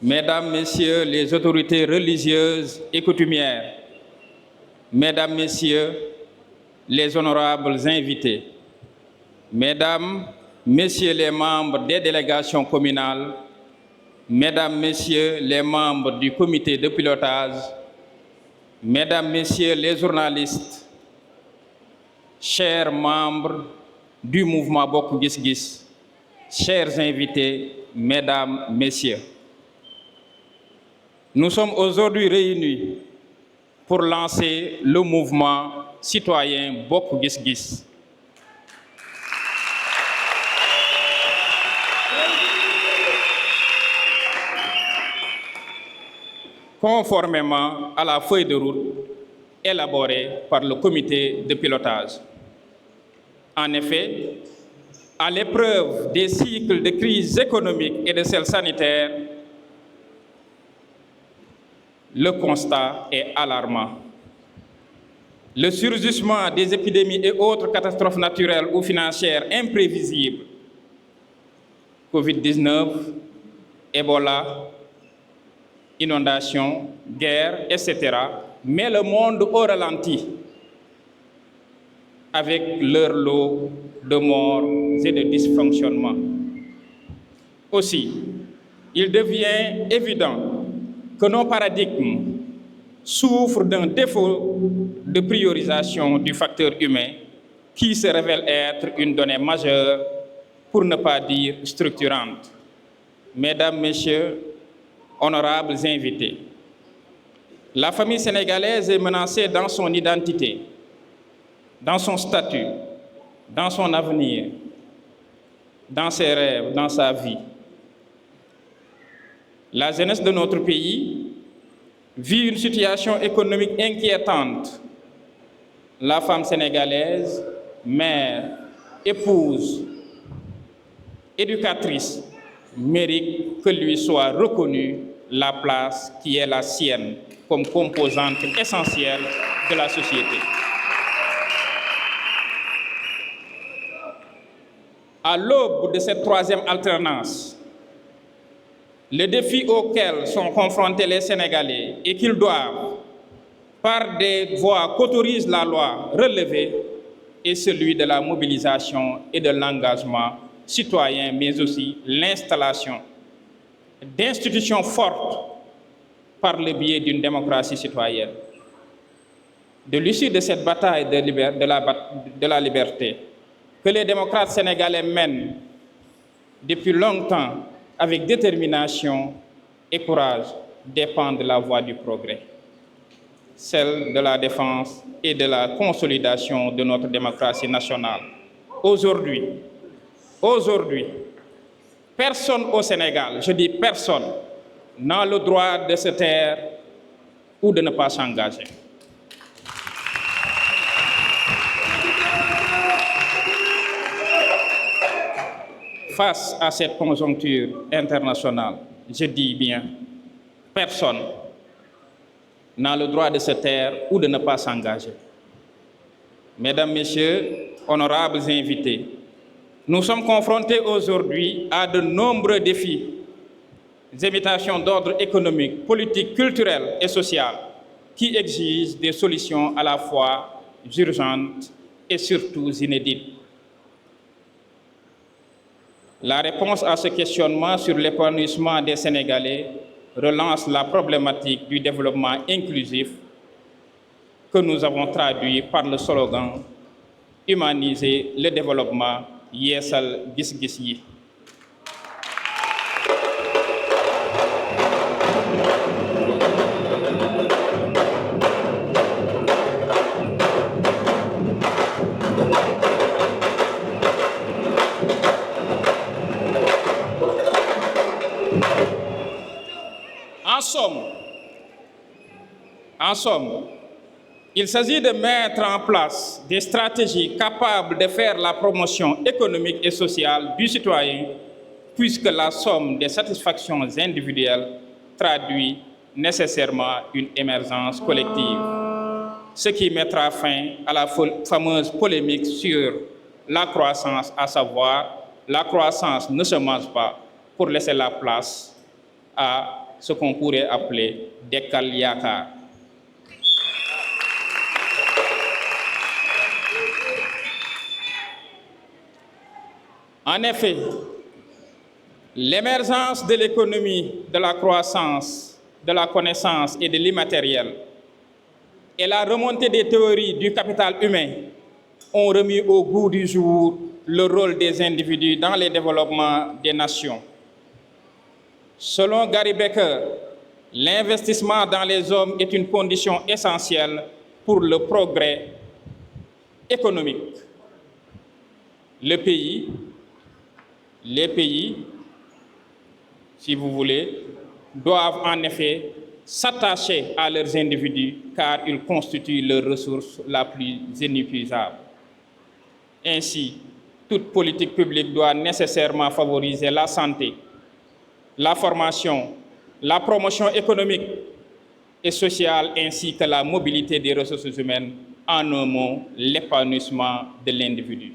Mesdames, Messieurs les autorités religieuses et coutumières, Mesdames, Messieurs les honorables invités, Mesdames, Messieurs les membres des délégations communales, Mesdames, Messieurs les membres du comité de pilotage, Mesdames, Messieurs les journalistes, chers membres du mouvement Bokk Gis Gis, chers invités, Mesdames, Messieurs, nous sommes aujourd'hui réunis pour lancer le mouvement citoyen Bokk Gis Gis. Conformément à la feuille de route élaborée par le comité de pilotage. En effet, à l'épreuve des cycles de crise économique et de celle sanitaire, le constat est alarmant. Le surgissement des épidémies et autres catastrophes naturelles ou financières imprévisibles, Covid-19, Ebola, inondations, guerres, etc., met le monde au ralenti avec leur lot de morts et de dysfonctionnements. Aussi, il devient évident que nos paradigmes souffrent d'un défaut de priorisation du facteur humain qui se révèle être une donnée majeure, pour ne pas dire structurante. Mesdames, Messieurs, honorables invités, la famille sénégalaise est menacée dans son identité, dans son statut, dans son avenir, dans ses rêves, dans sa vie. La jeunesse de notre pays vit une situation économique inquiétante. La femme sénégalaise, mère, épouse, éducatrice, mérite que lui soit reconnue la place qui est la sienne comme composante essentielle de la société. À l'aube de cette troisième alternance, le défi auquel sont confrontés les Sénégalais et qu'ils doivent, par des voies qu'autorise la loi, relever est celui de la mobilisation et de l'engagement citoyen, mais aussi l'installation d'institutions fortes par le biais d'une démocratie citoyenne. De l'issue de cette bataille de la liberté que les démocrates sénégalais mènent depuis longtemps avec détermination et courage dépend de la voie du progrès, celle de la défense et de la consolidation de notre démocratie nationale. Aujourd'hui, personne au Sénégal, je dis personne, n'a le droit de se taire ou de ne pas s'engager. Face à cette conjoncture internationale, je dis bien, personne n'a le droit de se taire ou de ne pas s'engager. Mesdames, Messieurs, honorables invités, nous sommes confrontés aujourd'hui à de nombreux défis, des invitations d'ordre économique, politique, culturel et social qui exigent des solutions à la fois urgentes et surtout inédites. La réponse à ce questionnement sur l'épanouissement des Sénégalais relance la problématique du développement inclusif que nous avons traduit par le slogan « Humaniser le développement, yeesal gis-gis yi ». En somme, il s'agit de mettre en place des stratégies capables de faire la promotion économique et sociale du citoyen, puisque la somme des satisfactions individuelles traduit nécessairement une émergence collective, ce qui mettra fin à la fameuse polémique sur la croissance, à savoir la croissance ne se mange pas pour laisser la place à ce qu'on pourrait appeler Dekkal Yaakaar. En effet, l'émergence de l'économie, de la croissance, de la connaissance et de l'immatériel et la remontée des théories du capital humain ont remis au goût du jour le rôle des individus dans le développement des nations. Selon Gary Becker, l'investissement dans les hommes est une condition essentielle pour le progrès économique. Les pays, si vous voulez, doivent en effet s'attacher à leurs individus car ils constituent leur ressource la plus inépuisable. Ainsi, toute politique publique doit nécessairement favoriser la santé, la formation, la promotion économique et sociale ainsi que la mobilité des ressources humaines, en un mot, l'épanouissement de l'individu.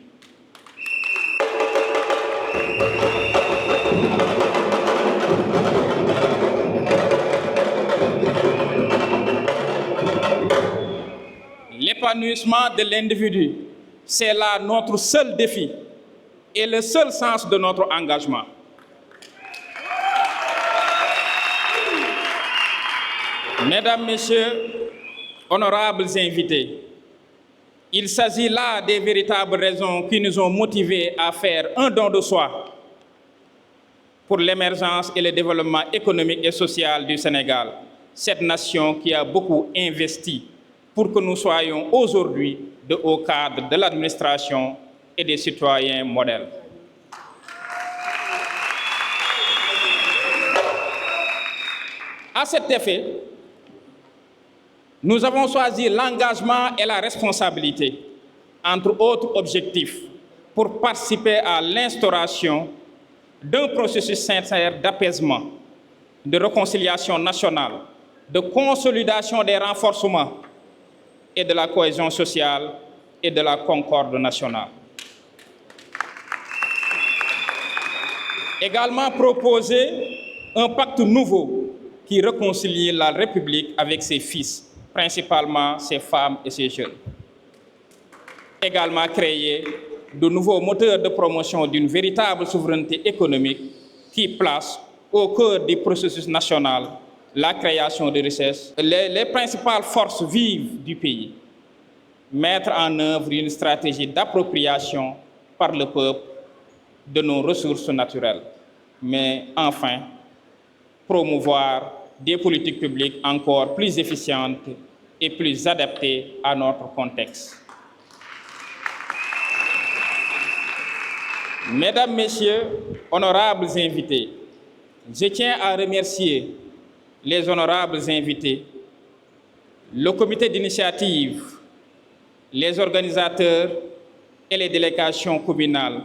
L'épanouissement de l'individu, c'est là notre seul défi et le seul sens de notre engagement. Mesdames, Messieurs, honorables invités, il s'agit là des véritables raisons qui nous ont motivés à faire un don de soi pour l'émergence et le développement économique et social du Sénégal, cette nation qui a beaucoup investi pour que nous soyons aujourd'hui de hauts cadres de l'administration et des citoyens modèles. À cet effet, nous avons choisi l'engagement et la responsabilité, entre autres objectifs, pour participer à l'instauration d'un processus sincère d'apaisement, de réconciliation nationale, de consolidation des renforcements et de la cohésion sociale et de la concorde nationale. Également proposer un pacte nouveau qui réconcilie la République avec ses fils, principalement ses femmes et ses jeunes. Également créer de nouveaux moteurs de promotion d'une véritable souveraineté économique qui place au cœur du processus national la création de richesses, les principales forces vives du pays, mettre en œuvre une stratégie d'appropriation par le peuple de nos ressources naturelles, mais enfin, promouvoir des politiques publiques encore plus efficientes et plus adaptées à notre contexte. Mesdames, Messieurs, honorables invités, je tiens à remercier les honorables invités, le comité d'initiative, les organisateurs et les délégations communales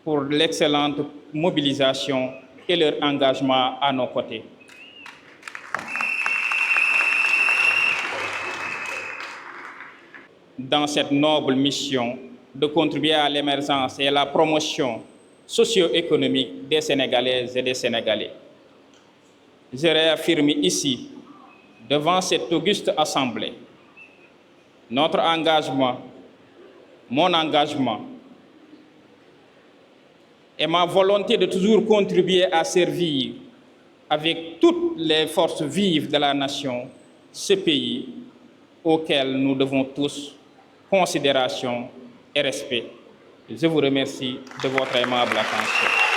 pour l'excellente mobilisation et leur engagement à nos côtés. Dans cette noble mission de contribuer à l'émergence et à la promotion socio-économique des Sénégalaises et des Sénégalais. Je réaffirme ici, devant cette auguste assemblée, notre engagement, mon engagement et ma volonté de toujours contribuer à servir avec toutes les forces vives de la nation ce pays auquel nous devons tous considération et respect. Je vous remercie de votre aimable attention.